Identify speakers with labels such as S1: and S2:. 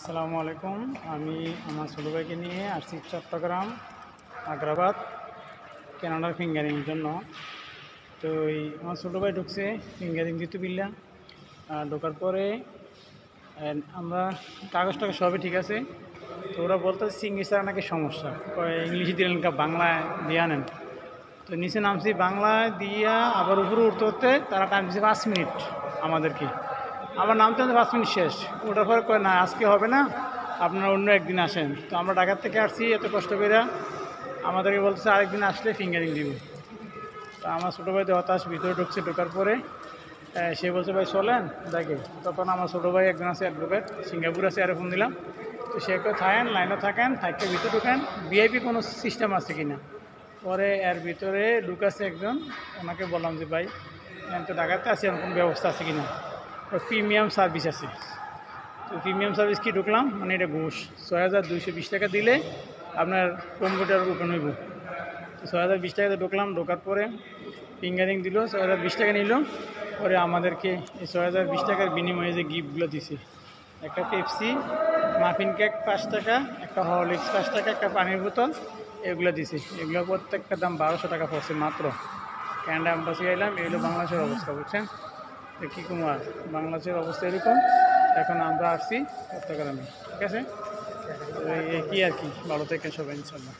S1: আসসালামু আলাইকুম। আমি আমার ছোটো ভাইকে নিয়ে আসছি চট্টগ্রাম আগ্রাবাদ কানাডার ফিঙ্গারিংয়ের জন্য। তো আমার ছোটো ভাই ঢুকছে ফিঙ্গারিং দিতে বিল্লা। ঢোকার পরে আমরা কাগজ টাগজ সবই ঠিক আছে। তো ওরা বলতে সিঙ্গিসার নাকি সমস্যা, ইংলিশে দিলেন বাংলায় দিয়ে আনেন। তো নিচে নামছি বাংলায় দিয়া, আবার উপরে উঠতে উঠতে তারা টাইম দিচ্ছে 5 মিনিট আমাদেরকে। আবার নামতে 5 মিনিট শেষ। ওটার পরে কয় না আজকে হবে না, আপনারা অন্য একদিন আসেন। তো আমরা ঢাকার থেকে আসছি এত কষ্ট করে, আমাদেরকে বলতেছে আরেকদিন আসলে ফিঙ্গারিং দিব। তো আমার ছোটো ভাই তো হতাশ, ভিতরে ঢুকছে। ঢোকার পরে সে বলছে ভাই চলেন দেখে। তখন আমার ছোটো ভাই একজন আছে অ্যাডভোকেট, সিঙ্গাপুর আছে, আরে ফোন দিলাম। তো সে কেউ থাকেন, লাইনে থাকেন, থাকতে ভিতরে ঢুকেন, ভিআইপি কোনো সিস্টেম আছে কি না। পরে এর ভিতরে ঢুকাছে একজন, ওনাকে বললাম যে ভাই তো ঢাকাতে আছে, এরকম কোনো ব্যবস্থা আছে কি না। প্রিমিয়াম সার্ভিস আছে। তো প্রিমিয়াম সার্ভিস কি ঢুকলাম, মানে এটা ঘুষ ৬,২২০ টাকা দিলে আপনার কম্পিউটার ওপেন হইব। তো ৬,০২০ টাকাতে ঢুকলাম। ঢোকার পরে ফিঙ্গারিং দিল, ৬,০২০ টাকা নিল। পরে আমাদেরকে এই ৬,০২০ টাকার বিনিময়ে যে গিফটগুলো দিছে, একটা পেপসি, মাফিন কেক ৫ টাকা, একটা হরলিক্স ৫ টাকা, একটা পানির বোতল, এগুলো দিছে। এগুলো প্রত্যেকটা দাম ১২০০ টাকা পড়ছে মাত্র। ক্যানাডা এম্বাসি এলাম, এই হলো বাংলাদেশের অবস্থা, বুঝছেন। তো কী কুমার, বাংলাদেশের অবস্থা এরকম। এখন আমরা আসছি চট্টগ্রামে, ঠিক আছে। তো এই কি আর কি, ভালো থেকে সবাই ইনশাল্লাহ।